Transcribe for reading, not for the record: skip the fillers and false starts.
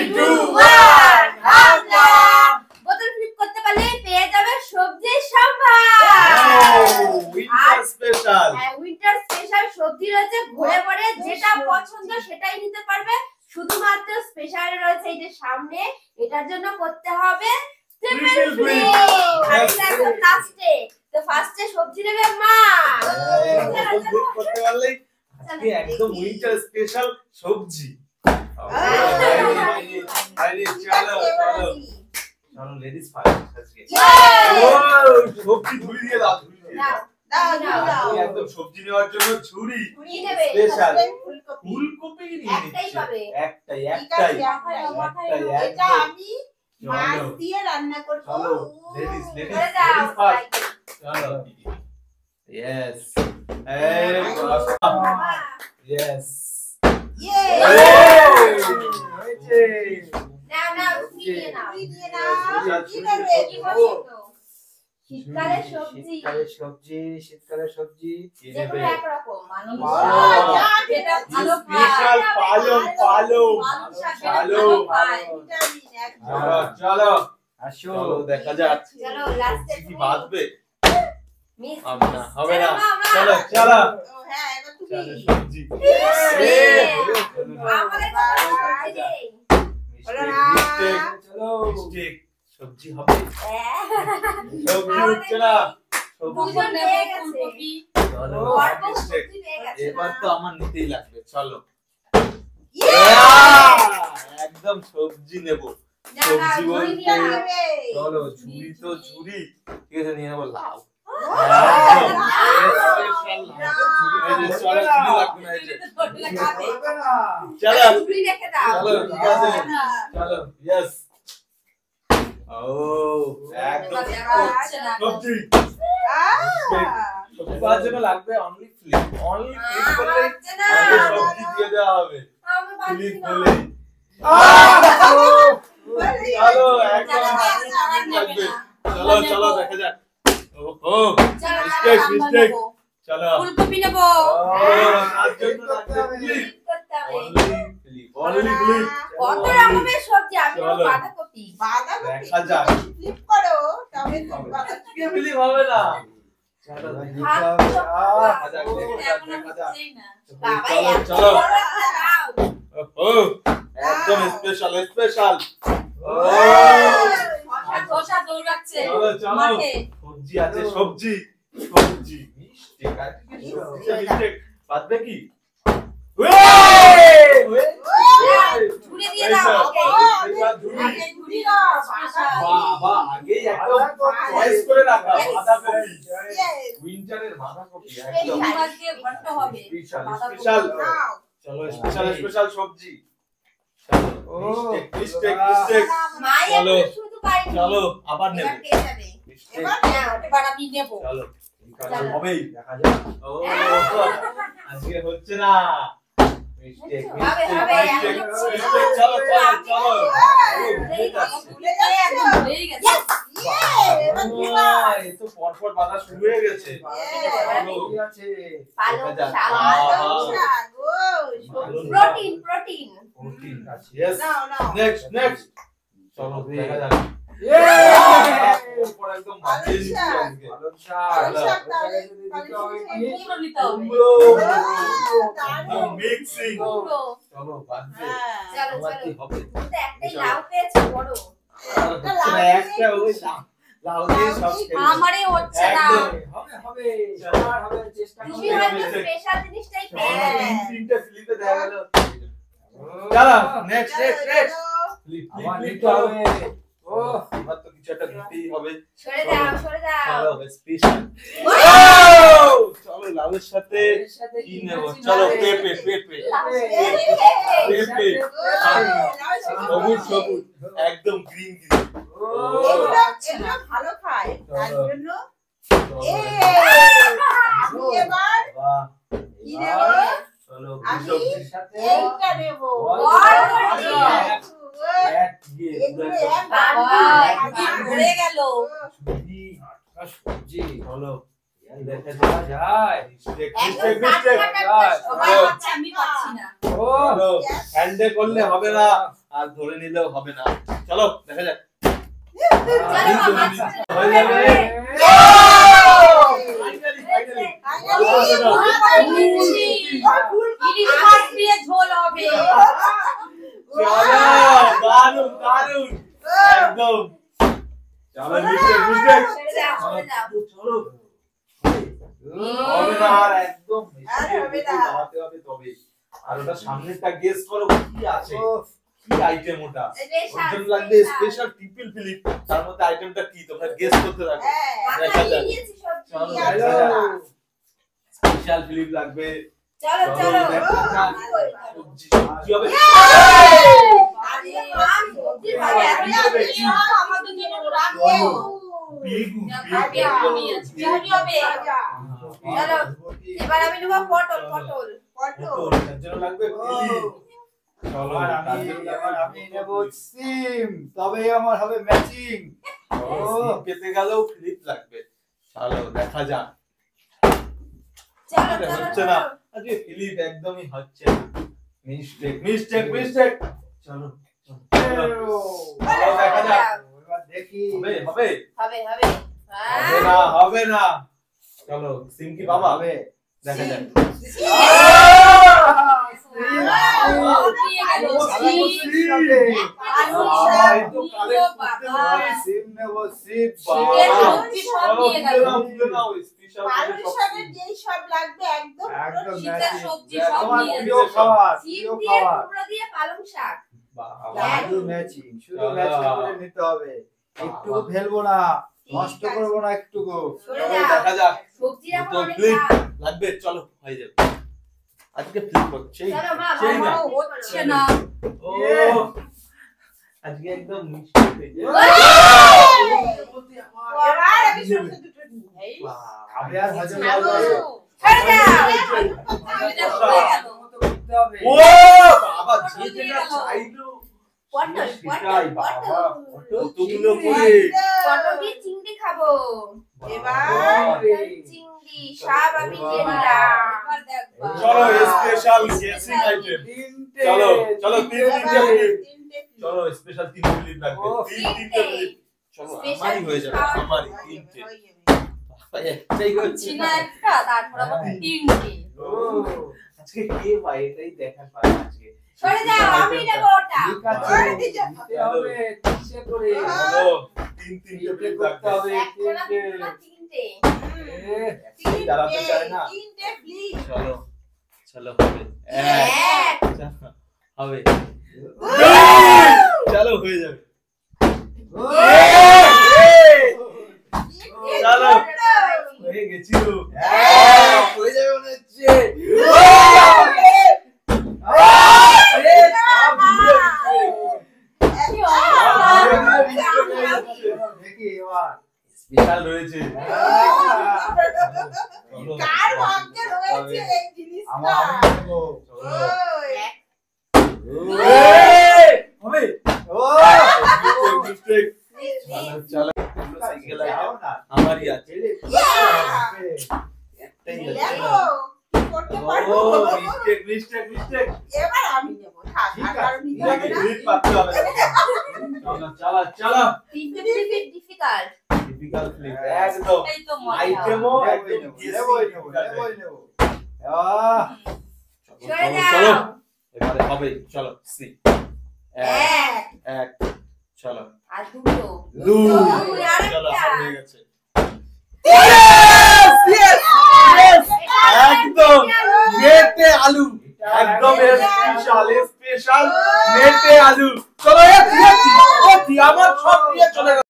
2 1 হামলা বোতল ফ্লিপ করতে পারলে পেয়ে যাবে সবজির সম্ভার উইন্টার স্পেশাল উইন্টার স্পেশাল সবজি রয়েছে ঘুরে ঘুরে যেটা পছন্দ সেটাই নিতে পারবে শুধুমাত্র স্পেশাল রয়েছে এই যে সামনে এটার জন্য করতে হবে ট্রিপল ফ্লিপ একদম লাস্টে তো ফার্স্টে সবজি নেবে মা ফ্লিপ করতে পারলেই আজকে একদম উইন্টার স্পেশাল সবজি আরে চলো চলো চলো লেডিস ফার্স্ট আজকে ও সবজি ধুই দিয়ে দাও দাও একদম সবজি নেওয়ার জন্য ঝুড়ি স্পেশাল ফুলকপি নিয়ে একটাই এটা আমি মাছ দিয়ে রান্না করব চলো লেডিস ফার্স্ট চলো यस यस শীতকালের সবজি চলো আসো দেখা যাক কি বাঁধবে হবে না চলো চলো সবজি সবজি হবে সবজি হচ্ছে না এবার তো আমার নিতেই লাগবে চলো একদম সবজি নেবো সবজি বলতে চলো ঝুড়ি তো ঝুড়ি ঠিক আছে নিয়ে নেবো লাউ লাগবে অনলি ফ্লিপ করলেই সবজি দিয়ে দেওয়া হবে ফ্লিপ করলেই চলো চলো দেখা যাক চলো ফুলকপি নেব কত রকমের সবজি আমি বাঁধাকপি দেখা যাক ফ্লিপ করো তবে তো বাঁধাকপি ফ্লিপ হবে না চলো একদম স্পেশাল স্পেশাল সবজি আছে সবজি সবজি মিষ্টি বাদবে কি বাবা আগে একদম চয়েস করে রাখা বাঁধাকপি উইন্টারের বাঁধাকপি একদম স্পেশাল চলো স্পেশাল স্পেশাল সবজি চলো চলো আবার নেব চলো হবেই দেখা যাক ও আজকে হচ্ছে না চলো চলো তো পরপর বাধা শুরু হয়ে গেছে প্রোটিন নেক্সট নেক্সট চলো দেখা যাক একদম মিক্সিং চলো বাজে হবে একটাই লাউ পেয়েছে বড় একটা ওই লাউ দিয়ে সব আমারে হচ্ছে না হবে চেষ্টা তুমি হয়তো স্পেশাল জিনিসটাই পেয়ে তিনটা ফ্লিপে দেখা গেল চলো next next next flip flip হবে ও এবার তো কিছু একটা দিতেই হবে সরে দাও চলো স্পেশাল চলো লাউয়ের সাথে কি নেব চলো পেঁপে পেঁপে পেঁপে সবুজ সবুজ একদম গ্রিন গ্রিন এগুলো ভালো খায় তার জন্য এবার কি নেব চলো সবজির সাথে এইটা নেব ভরে গেল সবজি চলো দেখা যাক যায় আমি পাচ্ছি না। ও হ্যান্ডে করলে হবে না আর ধরে নিলেও হবে না। চলো দেখা যাক হয়ে যাবে। ইলিশ মাছ দিয়ে ঝোল হবে। দারুন দারুন একদম। চলো মিস্টেক চলো হবে না আর একদম দাঁড়াতে হবে তবে। আর ওটা সামনেরটা গেস করো কি আছে, কি আইটেম ওটা। ওর জন্য লাগবে স্পেশাল ট্রিপল ফিলিপ। তার মধ্যে আইটেমটা কি তোমরা গেস করতে থাকো। দেখা যাক চলো দেখা যাক। স্পেশাল ফিলিপ লাগবে। চলো চলো সবজি কি হবে? এবার আমি নেব পটল। এর জন্য লাগবে ফিলিপ। চলো আমি নেব সিম, তবে আমার হবে ম্যাচিং। সিম পেতে গেলেও ফিলিপ লাগবে। চলো দেখা যাক। হচ্ছে না আজকে ফিলিপ একদমই হচ্ছে না। মিস্টেক চলো দেখা যাক। এবার দেখি হবে হবে না। চলো সিম কি বাবা হবে। দেখা যাক। সিম নেব সিম। একদম প্রিয় খাবার, প্রিয় খাবার। শুধু ম্যাচিং করে নিতে হবে। একটু ফেলবো না, নষ্ট করবো না একটুকু। দেখা যাক তো ফ্লিপ লাগবে। চলো হয়ে যাবে। আজকে ফ্লিপ হচ্ছে না। ও আজকে একদম মিষ্টি হয়ে যাবে। খাবে আর হজম ও বাবা যেটা চাইলো সেটাই বাবা। কতগুলো করে চিংড়ি খাবো। চিংড়ি সব আমি দিয়ে দিলাম। চলো স্পেশাল গেসিং আইটেম। চলো তিনটে চলো স্পেশাল তিনটে ফিলিপ লাগবে। তিনটে ফিলিপ চলো আমারই হয়ে যাবে। আমারই তিনটে একটাই হচ্ছে না। একটা তারপর আবার তিনটে। আজকে কে ভাই এটাই দেখার পায় আজকে। সরে যাও আমি নেব ওটা। ঠিক আছে দিতে হবে কিসে করে। চলো তিনটে ফিলিপ লাগবে। তিনটে। দাঁড়াতে চায় না। চলো হবে এক। হবে চলো হয়ে যাবে। চলো হয়ে গেছি হয়ে যাবে মনে হচ্ছে। দেখি এবার স্পেশাল রয়েছে। আমার আমি নেব। হবে ও মিস্টেক। চলো আমারই আছে। একটাই আছে। ও মিস্টেক। এবার আমি নেব। থাক আর কারণ নিতে হবে না। ফিলিপ পাচ্ছে হবে। চলো তিনটে ফিলিপ ডিফিকাল্ট। টিপিক্যাল ফিলিপ একদম। এই তো মজা। আইটেমও একদম নেবই নেব। আহ সরে চলো যাও। এবারে হবে। চলো সি এক চলো আর দুটো। দুই আরেকটা। চলো আমার হয়ে গেছে। একদম মেটে আলু। একদম স্পেশাল মেটে আলু। চলো আমার সব দিয়ে চলে গেল।